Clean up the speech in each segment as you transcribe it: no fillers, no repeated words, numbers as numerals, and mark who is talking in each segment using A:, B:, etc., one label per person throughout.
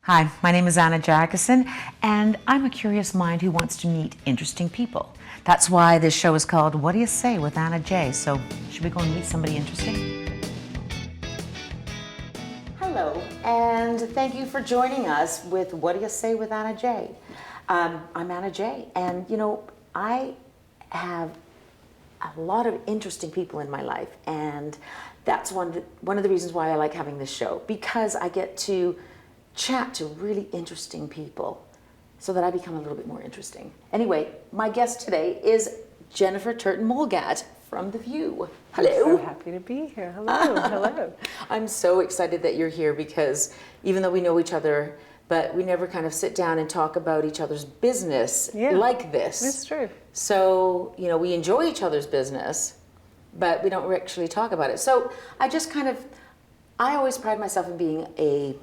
A: Hi, my name is Anna Jackson, and I'm a curious mind who wants to meet interesting people. That's why this show is called Whattaya Say with Anna J. So, should we go and meet somebody interesting? Hello, and thank you for joining us with Whattaya Say with Anna J. I'm Anna J, and I have a lot of interesting people in my life, and that's one of the reasons why I like having this show, because I get to chat to really interesting people so that I become a little bit more interesting. Anyway, my guest today is Jennifer Turton-Molgat from The View. Hello.
B: I'm so happy to be here. Hello. Hello.
A: I'm so excited that you're here because even though we know each other, but we never kind of sit down and talk about each other's business like this.
B: It's true.
A: So, we enjoy each other's business, but we don't actually talk about it. So I always pride myself in being a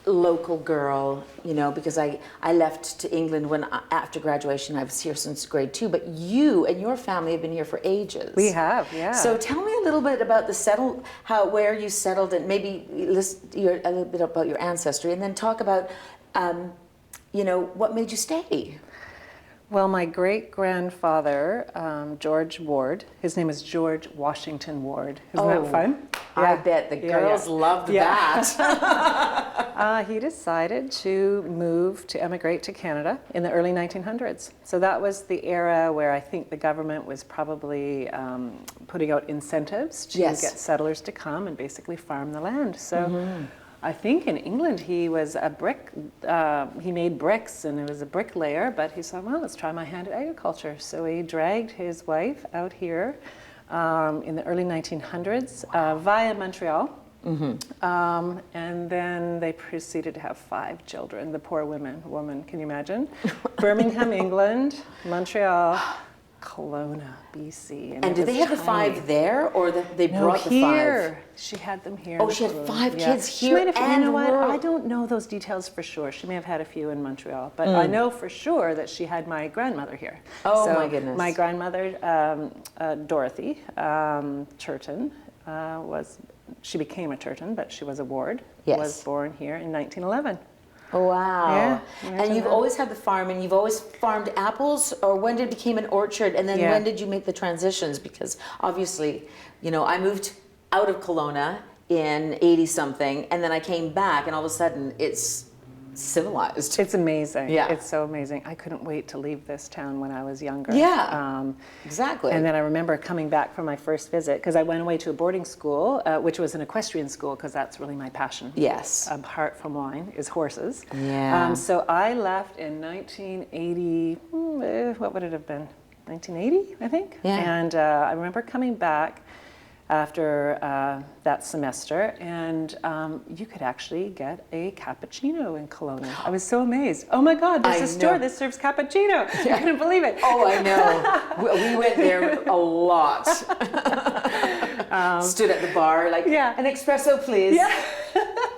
A: local girl, because I left to England after graduation. I was here since grade 2, but you and your family have been here for ages.
B: We have, yeah.
A: So tell me a little bit about where you settled, and maybe list a little bit about your ancestry, and then talk about, what made you stay.
B: Well, my great-grandfather, George Ward, his name is George Washington Ward. Isn't that fun?
A: I bet the girls loved that.
B: He decided to emigrate to Canada in the early 1900s. So that was the era where I think the government was probably putting out incentives to get settlers to come and basically farm the land. So I think in England he was he made bricks and he was a bricklayer, but he said, well, let's try my hand at agriculture. So he dragged his wife out here in the early 1900s via Montreal. And then they proceeded to have 5 children, the poor woman, can you imagine? Birmingham, England, Montreal, Kelowna, BC.
A: And did they have the 5 there, or they brought the 5?
B: Here. She had them here.
A: Oh, she had 5 kids here.
B: She might have,
A: and
B: I don't know those details for sure. She may have had a few in Montreal, but I know for sure that she had my grandmother here.
A: Oh, my goodness.
B: My grandmother, Dorothy Turton, she became a Turton, but she was a Ward.
A: Yes.
B: Was born here in 1911.
A: Oh, wow.
B: Yeah.
A: And you've always had the farm, and you've always farmed apples, or when did it become an orchard, and then when did you make the transitions? Because obviously, I moved out of Kelowna in 80-something, and then I came back, and all of a sudden it's civilized.
B: It's amazing.
A: Yeah.
B: It's so amazing. I couldn't wait to leave this town when I was younger.
A: Yeah, exactly.
B: And then I remember coming back from my first visit, because I went away to a boarding school, which was an equestrian school, because that's really my passion.
A: Yes.
B: Apart from wine, is horses.
A: Yeah.
B: So I left in 1980, what would it have been? 1980, I think?
A: Yeah.
B: And I remember coming back after that semester, and you could actually get a cappuccino in Kelowna. I was so amazed. Oh my God, there's a store that serves cappuccino. I couldn't believe it.
A: Oh, I know. We went there a lot. Stood at the bar like, an espresso, please.
B: Yeah.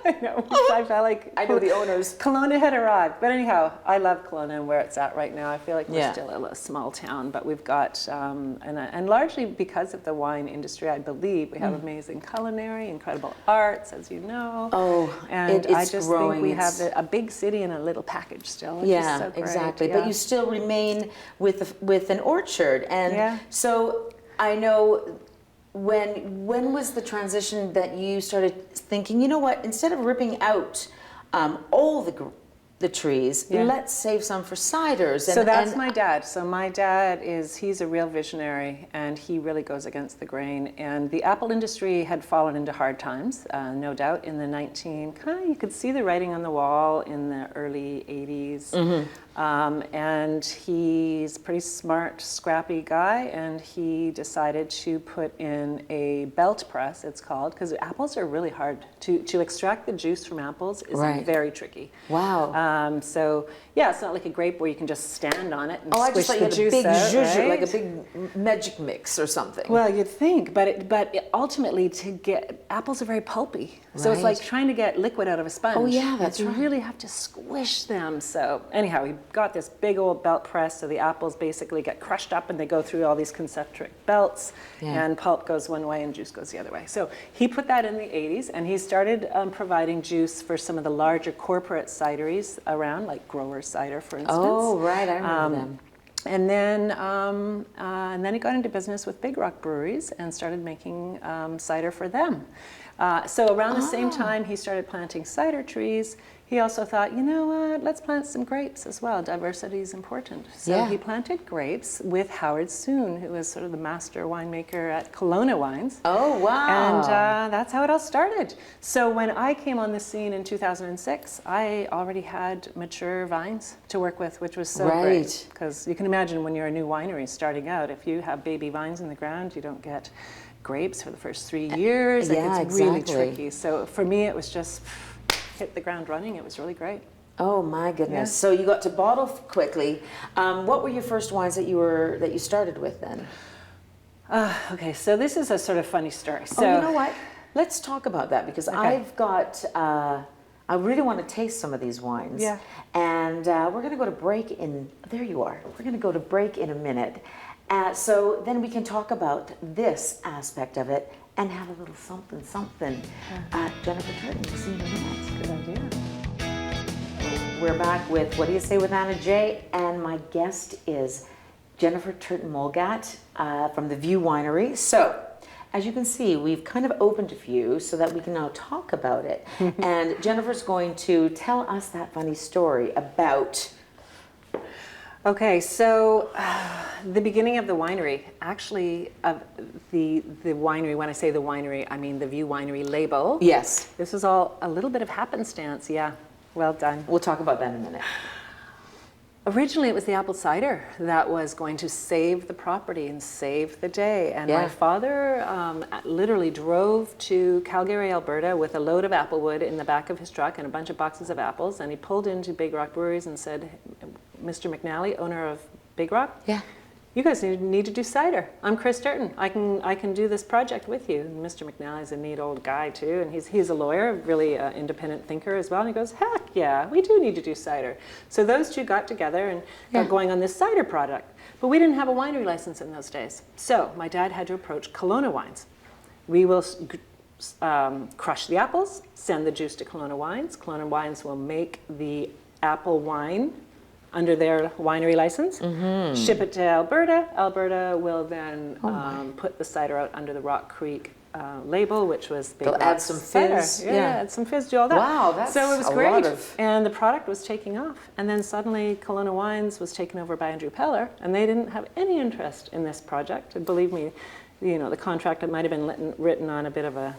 B: I know. I felt like
A: I know the owners.
B: Kelowna had arrived. But anyhow, I love Kelowna and where it's at right now. I feel like we're still a small town, but we've got, and largely because of the wine industry, I believe, we have amazing culinary, incredible arts, as you know.
A: Oh,
B: and
A: it's
B: I just
A: growing.
B: think we have a big city in a little package still, which is so great.
A: Exactly. But you still remain with an orchard. And so I know, when was the transition that you started thinking, you know what, instead of ripping out all the trees, let's save some for ciders?
B: So that's my dad. So my dad he's a real visionary, and he really goes against the grain. And the apple industry had fallen into hard times, no doubt, in the you could see the writing on the wall in the early 80s. And he's a pretty smart, scrappy guy, and he decided to put in a belt press, it's called, because apples are really hard. To extract the juice from apples is very tricky.
A: Wow.
B: So, it's not like a grape where you can just stand on it and
A: I
B: squish
A: just thought
B: the
A: you had
B: juice
A: a big
B: out,
A: zhuzh,
B: right?
A: like a big magic mix or something.
B: Well, you'd think, but ultimately apples are very pulpy. So it's like trying to get liquid out of a sponge.
A: Oh, yeah, that's
B: You
A: right.
B: really have to squish them. So anyhow, he got this big old belt press, so the apples basically get crushed up and they go through all these concentric belts, and pulp goes one way and juice goes the other way. So he put that in the 80s, and he started providing juice for some of the larger corporate cideries around, like Grower Cider, for instance.
A: Oh, right, I remember them.
B: And then he got into business with Big Rock breweries and started making cider for them. So around the same time he started planting cider trees, he also thought, you know what, let's plant some grapes as well. Diversity is important. So he planted grapes with Howard Soon, who was sort of the master winemaker at Kelowna Wines.
A: Oh, wow.
B: And that's how it all started. So when I came on the scene in 2006, I already had mature vines to work with, which was so great. Because you can imagine when you're a new winery starting out, if you have baby vines in the ground, you don't get grapes for the first 3 years. It's really tricky. So for me, it was just hit the ground running. It was really great.
A: Oh my goodness! So you got to bottle quickly. What were your first wines that you started with then?
B: Okay, so this is a sort of funny story. So
A: you know what? Let's talk about that, because I've got. I really want to taste some of these wines.
B: Yeah.
A: And we're going to go to break in. There you are. We're going to go to break in a minute. So then we can talk about this aspect of it and have a little something. Jennifer Turton, see you in a minute.
B: Good idea.
A: We're back with What Do You Say with Anna J, and my guest is Jennifer Turton-Molgat from the View Winery. So, as you can see, we've kind of opened a few so that we can now talk about it. And Jennifer's going to tell us that funny story about...
B: Okay, so the beginning of the winery, actually, of the winery, when I say the winery, I mean the View Winery label.
A: Yes.
B: This was all a little bit of happenstance, yeah. Well done.
A: We'll talk about that in a minute.
B: Originally, it was the apple cider that was going to save the property and save the day. And my father literally drove to Calgary, Alberta with a load of apple wood in the back of his truck and a bunch of boxes of apples. And he pulled into Big Rock Breweries and said, Mr. McNally, owner of Big Rock, you guys need to do cider. I'm Chris Turton. I can do this project with you. And Mr. McNally's a neat old guy too, and he's a lawyer, really independent thinker as well. And he goes, heck yeah, we do need to do cider. So those two got together and got going on this cider product. But we didn't have a winery license in those days. So my dad had to approach Kelowna Wines. We will crush the apples, send the juice to Kelowna Wines. Kelowna Wines will make the apple wine under their winery license, ship it to Alberta. Alberta will then put the cider out under the Rock Creek label, which was Big Rock's
A: add some fizz.
B: cider. Add some fizz, do all that.
A: Wow, that's
B: so it was
A: a
B: great.
A: lot of...
B: And the product was taking off. And then suddenly Kelowna Wines was taken over by Andrew Peller, and they didn't have any interest in this project. And believe me, you know, the contract, it might have been written on a bit of a,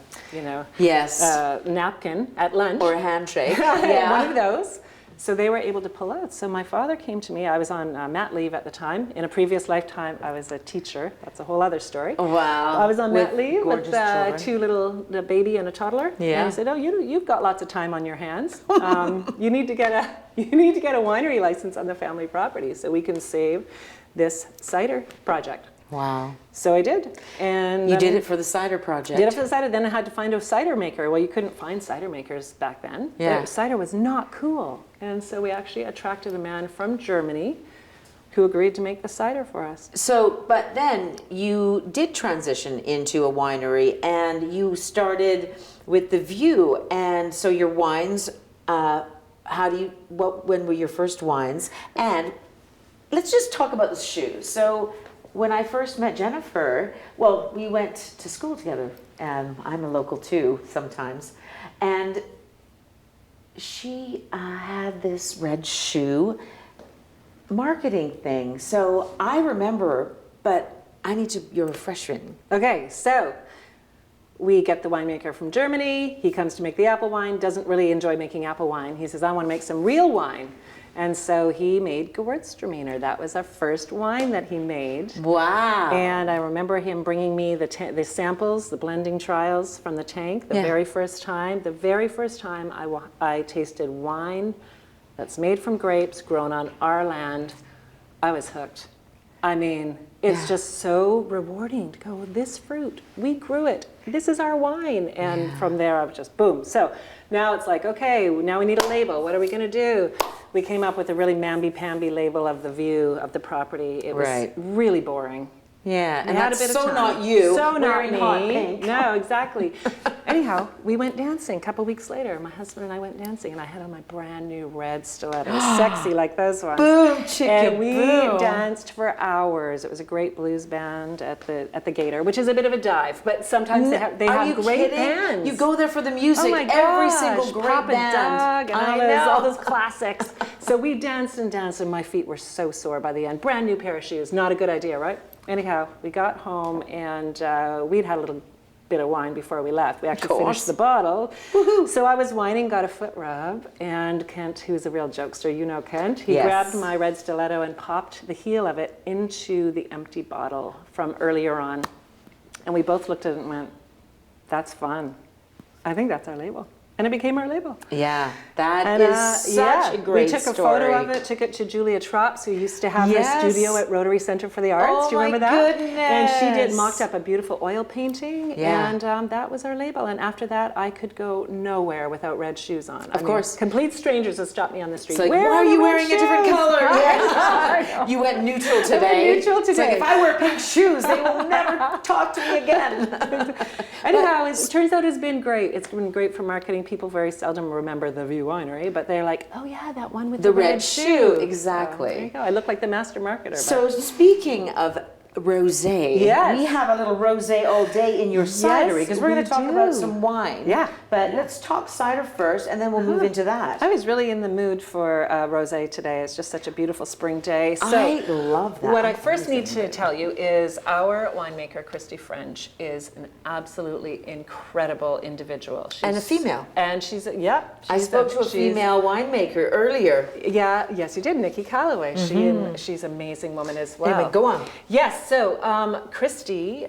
B: napkin at lunch.
A: Or a handshake.
B: One of those. So they were able to pull out. So my father came to me. I was on mat leave at the time. In a previous lifetime, I was a teacher. That's a whole other story.
A: Oh, wow.
B: I was on mat leave with a baby and a toddler.
A: Yeah.
B: And he said, "Oh, you've got lots of time on your hands. You need to get a winery license on the family property so we can save this cider project."
A: Wow.
B: So I did. And
A: you did it for the cider project.
B: Did it for the cider. Then I had to find a cider maker. Well, you couldn't find cider makers back then.
A: Yeah.
B: Cider was not cool. And so we actually attracted a man from Germany who agreed to make the cider for us.
A: So, but then you did transition into a winery and you started with the View. And so your wines, when were your first wines? And let's just talk about the shoes. So when I first met Jennifer, well, we went to school together. I'm a local too sometimes. And she had this red shoe marketing thing. So I remember, but I need your refreshing.
B: Okay, so we get the winemaker from Germany. He comes to make the apple wine, doesn't really enjoy making apple wine. He says, I want to make some real wine. And so he made Gewürztraminer. That was our first wine that he made.
A: Wow.
B: And I remember him bringing me the samples, the blending trials from the tank the very first time. The very first time I tasted wine that's made from grapes, grown on our land, I was hooked. I mean, it's just so rewarding to go, this fruit, we grew it, this is our wine. And from there, I was just boom. So now it's like, okay, now we need a label. What are we going to do? we came up with a really mamby-pamby label of the view of the property. It was
A: Right.
B: really boring.
A: Yeah, and
B: We had
A: that's
B: a bit of
A: so
B: time.
A: not you.
B: So not
A: wearing hot
B: me.
A: pink.
B: No, exactly. Anyhow, we went dancing. A couple weeks later, my husband and I went dancing, and I had on my brand new red stilettos, sexy like those ones.
A: Boom, chicka,
B: and we
A: boom.
B: danced for hours. It was a great blues band at the Gator, which is a bit of a dive, but sometimes they have
A: Are you
B: great
A: kidding?
B: bands.
A: You go there for the music.
B: Oh my gosh,
A: Every single great
B: Papa
A: band.
B: Doug and all those classics. So we danced and danced, and my feet were so sore by the end. Brand new pair of shoes. Not a good idea, right? Anyhow, we got home, and we'd had a little bit of wine before we left. We actually finished the bottle. Woo-hoo. So I was whining, got a foot rub, and Kent, who's a real jokester, you know Kent, he grabbed my red stiletto and popped the heel of it into the empty bottle from earlier on. And we both looked at it and went, that's fun. I think that's our label. And it became our label.
A: Yeah, that is such a great story.
B: We took a photo of it, took it to Julia Trops, who used to have her studio at Rotary Center for the Arts. Do you remember that?
A: Goodness.
B: And she did mocked up a beautiful oil painting, and that was our label. And after that, I could go nowhere without red shoes on.
A: Of course.
B: Complete strangers would stop me on the street.
A: It's like, why are you wearing a different color? Yeah. You went neutral today.
B: Neutral today.
A: It's like, if I wear pink shoes, they will never talk to me again.
B: Anyhow, it turns out it's been great. It's been great for marketing. People very seldom remember the View Winery, but they're like, oh yeah, that one with the red shoe.
A: Exactly.
B: There you go. I look like the master marketer.
A: So speaking of rosé, we have a little rosé all day in your cidery, because we're going to talk about some wine.
B: Yeah.
A: But let's talk cider first, and then we'll move into that.
B: I was really in the mood for rosé today. It's just such a beautiful spring day. So
A: I love that.
B: What I first need to tell you is our winemaker, Christy French, is an absolutely incredible individual.
A: And a female.
B: And she's
A: I spoke to a female winemaker earlier.
B: Yeah, yes, you did, Nikki Calloway. She's an amazing woman as well.
A: Anyway, go on.
B: Yes, so Christy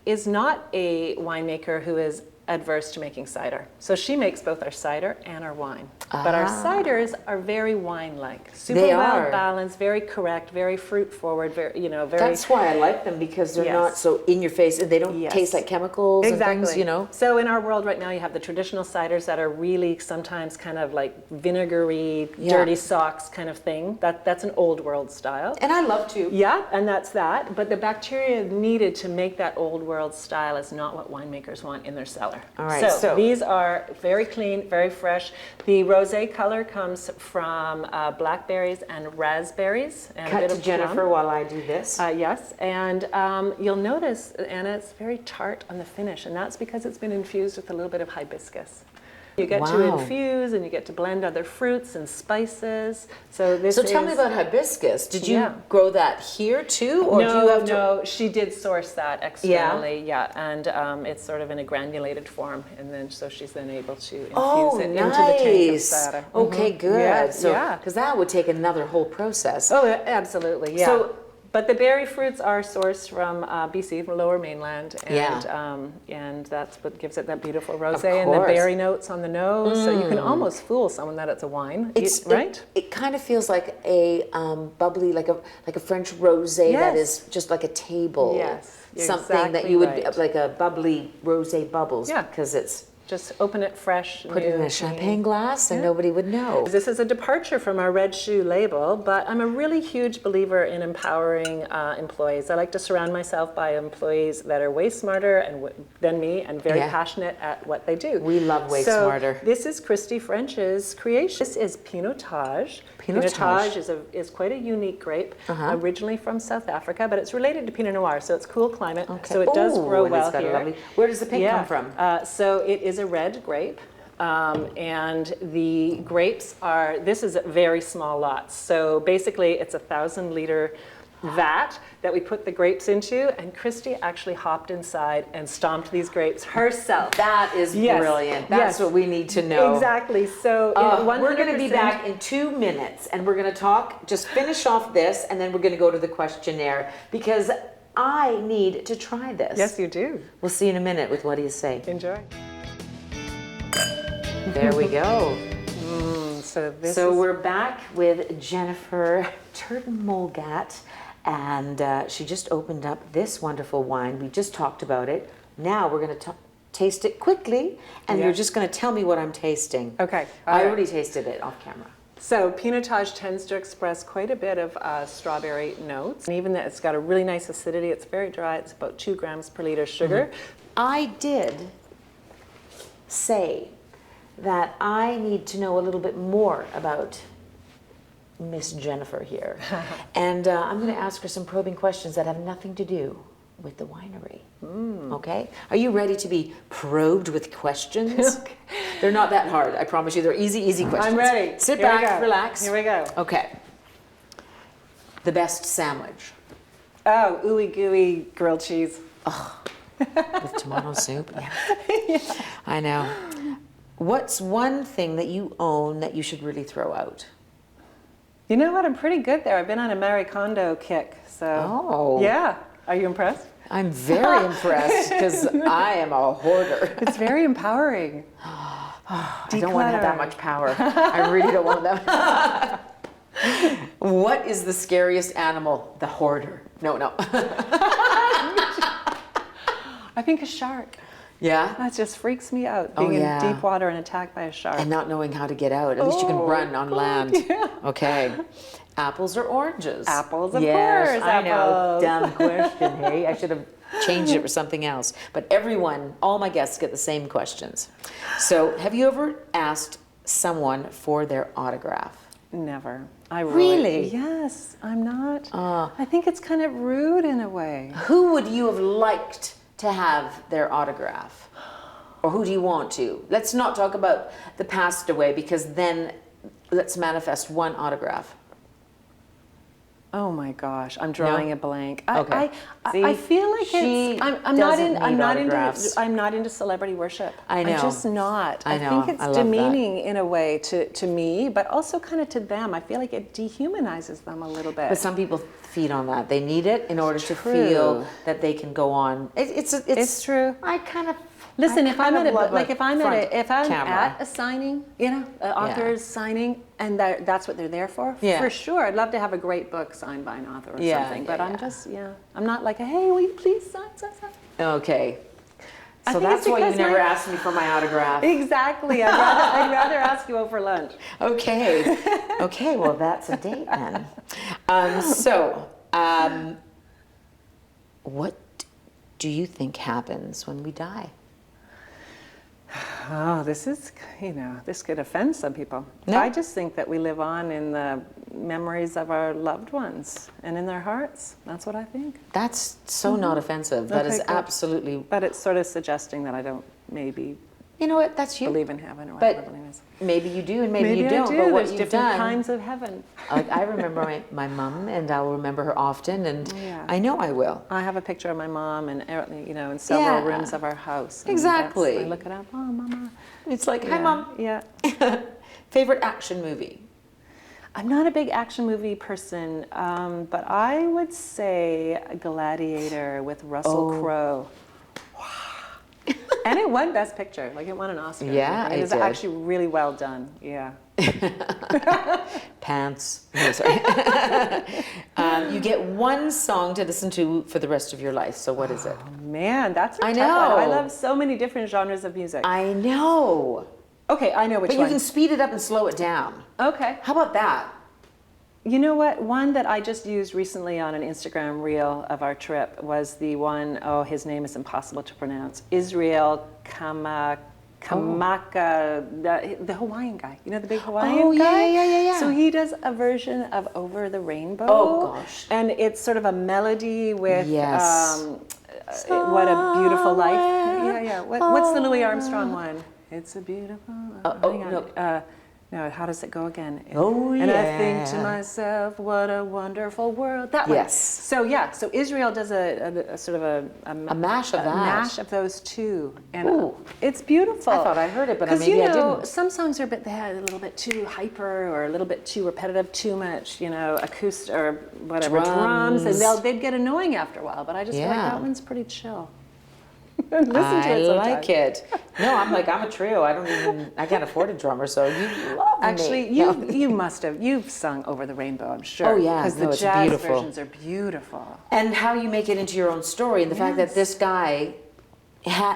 B: is not a winemaker who is adverse to making cider. So she makes both our cider and our wine. But our ciders are very wine-like. Super well balanced, very correct, very fruit-forward, very.
A: That's why I like them, because they're not so in your face, and they don't taste like chemicals and things,
B: So in our world right now, you have the traditional ciders that are really sometimes kind of like vinegary, dirty socks kind of thing. That's an old world style.
A: And I love to.
B: Yeah, and that's that. But the bacteria needed to make that old world style is not what winemakers want in their cellar.
A: All right,
B: so these are very clean, very fresh. The rosé color comes from blackberries and raspberries. And
A: Cut
B: a bit
A: to
B: of
A: Jennifer
B: plum.
A: while I do this.
B: Yes, and you'll notice, Anna, it's very tart on the finish, and that's because it's been infused with a little bit of hibiscus. You get to infuse, and you get to blend other fruits and spices. So
A: tell me about hibiscus. Did you grow that here too, or do you have to?
B: No, she did source that externally. Yeah, and it's sort of in a granulated form, and then so she's then able to infuse it into the tank of cider.
A: Okay, good.
B: Yeah,
A: because that would take another whole process.
B: Oh, absolutely. Yeah. So, but the berry fruits are sourced from BC, from Lower Mainland, and that's what gives it that beautiful rosé and the berry notes on the nose. So you can almost fool someone that it's a wine, right?
A: It kind of feels like a bubbly, like a French rosé that is just like a table.
B: Yes,
A: something that you would like a bubbly rosé bubbles. Yeah, because it's.
B: Just open it fresh.
A: Put it in a champagne glass and nobody would know.
B: This is a departure from our red shoe label, but I'm a really huge believer in empowering employees. I like to surround myself by employees that are way smarter than me and very passionate at what they do.
A: We love way smarter.
B: This is Christy French's creation. This is Pinotage. Pinotage is quite a unique grape, originally from South Africa, but it's related to Pinot Noir, so it's cool climate, so it does grow well here.
A: Where does the pink come from?
B: So it is a red grape, and the grapes this is very small lots. So basically it's 1,000-liter vat that we put the grapes into, and Christy actually hopped inside and stomped these grapes herself.
A: That is brilliant. That's what we need to know.
B: Exactly. So
A: we're going to be back in 2 minutes, and we're going to just finish off this, and then we're going to go to the questionnaire, because I need to try this.
B: Yes, you do.
A: We'll see you in a minute with What Do You Say?
B: Enjoy.
A: There we go.
B: So
A: we're back with Jennifer Turton-Molgat, and she just opened up this wonderful wine. We just talked about it. Now we're going to taste it quickly, and you're just going to tell me what I'm tasting.
B: Okay.
A: I already tasted it off camera.
B: So Pinotage tends to express quite a bit of strawberry notes. And even that it's got a really nice acidity. It's very dry. It's about 2 grams per liter sugar.
A: I did say that I need to know a little bit more about Miss Jennifer here. And I'm going to ask her some probing questions that have nothing to do with the winery. Okay? Are you ready to be probed with questions?
B: Okay.
A: They're not that hard, I promise you. They're easy, easy questions.
B: I'm ready.
A: Sit
B: Here we
A: back,
B: go.
A: relax.
B: Here we go.
A: Okay. The best sandwich.
B: Oh, ooey gooey grilled cheese.
A: With tomato soup? Yeah. I know. What's one thing that you own that you should really throw out?
B: You know what? I'm pretty good there. I've been on a Marie Kondo kick. So.
A: Oh.
B: Yeah. Are you impressed?
A: I'm very impressed because I am a hoarder.
B: It's very empowering.
A: I don't want to have that much power. I really don't want that. What is the scariest animal? The hoarder. No.
B: I think a shark.
A: Yeah?
B: That just freaks me out,
A: Oh,
B: being
A: yeah.
B: in deep water and attacked by a shark.
A: And not knowing how to get out. At least you can
B: Oh,
A: run on
B: God,
A: land.
B: yeah.
A: Okay. Apples or oranges?
B: Apples, of
A: Yes,
B: course.
A: I know.
B: Apples.
A: Dumb question, hey? I should have changed it for something else. But everyone, all my guests get the same questions. So have you ever asked someone for their autograph?
B: Never.
A: Really?
B: Yes, I'm not. I think it's kind of rude in a way.
A: Who would you have liked to have their autograph? Or who do you want to? Let's not talk about the passed away because then let's manifest one autograph.
B: Oh my gosh, I'm drawing a blank.
A: Okay.
B: I feel like
A: she
B: I'm not
A: doesn't need autographs.
B: I'm not into celebrity worship.
A: I know.
B: I'm just not.
A: I know.
B: think it's
A: I love that.
B: demeaning in a way to me, but also kind of to them. I feel like it dehumanizes them a little bit.
A: But some people feed on that. They need it in order to feel that they can go on.
B: It's true.
A: I kind of
B: Listen,
A: I
B: if I'm
A: kind
B: at
A: of love
B: if I'm
A: front camera.
B: at a signing, an author's signing, and that's what they're there for sure. I'd love to have a great book signed by an author or something. But I'm just I'm not like, hey, will you please sign?
A: Okay.
B: I
A: So
B: think it's
A: that's why you
B: because
A: never asked me for my autograph.
B: Exactly. I'd rather ask you out for lunch.
A: Okay. Okay, well, that's a date then. What do you think happens when we die?
B: Oh, this is, this could offend some people.
A: No.
B: I just think that we live on in the memories of our loved ones and in their hearts. That's what I think.
A: That's so not offensive. That is
B: Okay, good.
A: absolutely...
B: But it's sort of suggesting that I don't maybe
A: You know what? That's you.
B: believe in heaven or
A: But
B: whatever it is.
A: maybe you do and maybe you
B: I
A: don't.
B: do.
A: But what
B: There's
A: you've
B: different
A: done...
B: kinds of heaven.
A: I remember my mom, and I'll remember her often, and
B: Yeah.
A: I know I will.
B: I have a picture of my mom and in several
A: Yeah.
B: rooms of our house. And
A: Exactly.
B: I look it up. Oh, Mama.
A: It's like, hi,
B: Yeah,
A: Mom.
B: Yeah.
A: Favorite action movie?
B: I'm not a big action movie person, but I would say Gladiator with Russell Crowe. And it won Best Picture. Like, it won an Oscar.
A: Yeah,
B: it was
A: did.
B: actually really well done. Yeah.
A: Pants. No, sorry. You get one song to listen to for the rest of your life. So what is it?
B: Man, that's a
A: I
B: tough one. I
A: know.
B: love so many different genres of music.
A: I know.
B: Okay, I know which
A: But
B: one.
A: you can speed it up and slow it down.
B: Okay.
A: How about that?
B: You know what? One that I just used recently on an Instagram reel of our trip was the one, his name is impossible to pronounce. Israel Kamaka, the Hawaiian guy. You know, the big Hawaiian guy?
A: yeah.
B: So he does a version of Over the Rainbow.
A: Oh, gosh.
B: And it's sort of a melody with
A: Yes.
B: What a Beautiful Life. Yeah. What's the Louis Armstrong one? It's a beautiful... hang on.
A: no.
B: No, how does it go again?
A: Oh,
B: And I think to
A: yeah.
B: myself, what a wonderful world. That one.
A: Yes.
B: So Israel does a sort of
A: A mash of that.
B: mash of those two, and
A: Ooh.
B: it's beautiful.
A: I thought I heard it, but
B: Because
A: maybe I didn't.
B: some songs are they had a little bit too hyper or a little bit too repetitive, too much, acoustic or whatever drums, and they'd get annoying after a while. But I just feel like
A: Yeah.
B: that one's pretty chill. Listen to
A: I
B: it sometime.
A: like it. No, I'm a trio. I can't afford a drummer, so you love me.
B: Actually, you've sung Over the Rainbow, I'm sure.
A: Oh, yeah.
B: Because
A: No,
B: the
A: it's
B: jazz
A: beautiful.
B: versions are beautiful.
A: And how you make it into your own story, and the fact that
B: Yes.
A: this guy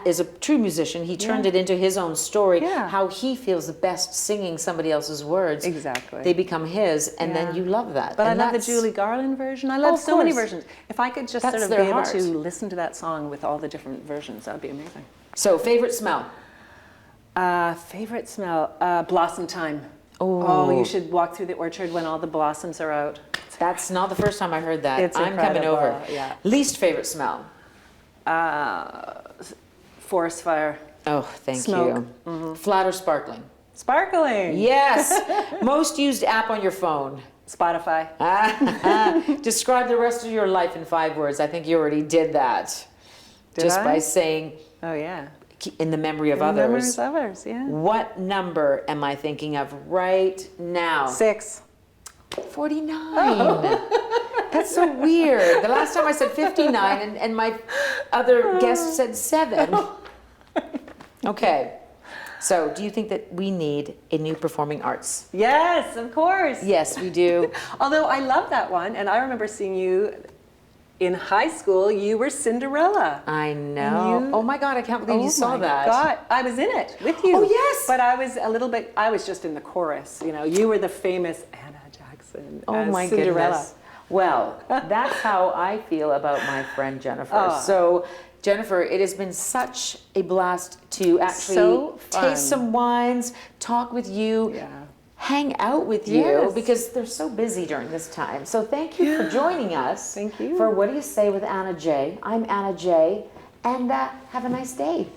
A: is a true musician. He turned it into his own story.
B: Yeah.
A: How he feels the best singing somebody else's words.
B: Exactly.
A: They become his, and then you love that.
B: But
A: and
B: I love the
A: that's-
B: Julie Garland version. I love
A: of
B: so many
A: course.
B: versions. If I could just
A: That's
B: sort of
A: their
B: be able
A: heart.
B: to listen to that song with all the different versions, that would be amazing.
A: So, favorite smell?
B: Favorite smell? Blossom time.
A: Oh.
B: You should walk through the orchard when all the blossoms are out.
A: That's not the first time I heard that.
B: It's
A: I'm coming
B: incredible,
A: over.
B: yeah.
A: Least favorite smell?
B: Forest fire.
A: Oh, thank
B: Smoke.
A: you. Flat or sparkling?
B: Sparkling.
A: Yes. Most used app on your phone?
B: Spotify.
A: Describe the rest of your life in 5 words. I think you already did that.
B: Did
A: Just
B: I?
A: by saying,
B: Oh, yeah.
A: in the memory of
B: Memories
A: others.
B: of others, yeah.
A: What number am I thinking of right now?
B: 6.
A: 49. That's so weird. The last time I said 59 and my other guest said 7. Okay. So, do you think that we need a new performing arts?
B: Yes, of course.
A: Yes, we do.
B: Although I love that one, and I remember seeing you in high school. You were Cinderella.
A: I know. Oh my God, I can't believe you saw that.
B: God, I was in it with you.
A: Oh, yes.
B: But I was a little bit. I was just in the chorus. You know, you were the famous Anna Jackson.
A: Oh
B: as
A: my
B: Cinderella.
A: goodness. Well, that's how I feel about my friend Jennifer.
B: Oh.
A: So, Jennifer, it has been such a blast to actually
B: So fun.
A: taste some wines, talk with you,
B: Yeah.
A: hang out with you,
B: Yes.
A: because they're so busy during this time. So thank you for joining us.
B: Thank you.
A: For What Do You Say with Anna J. I'm Anna J. And have a nice day.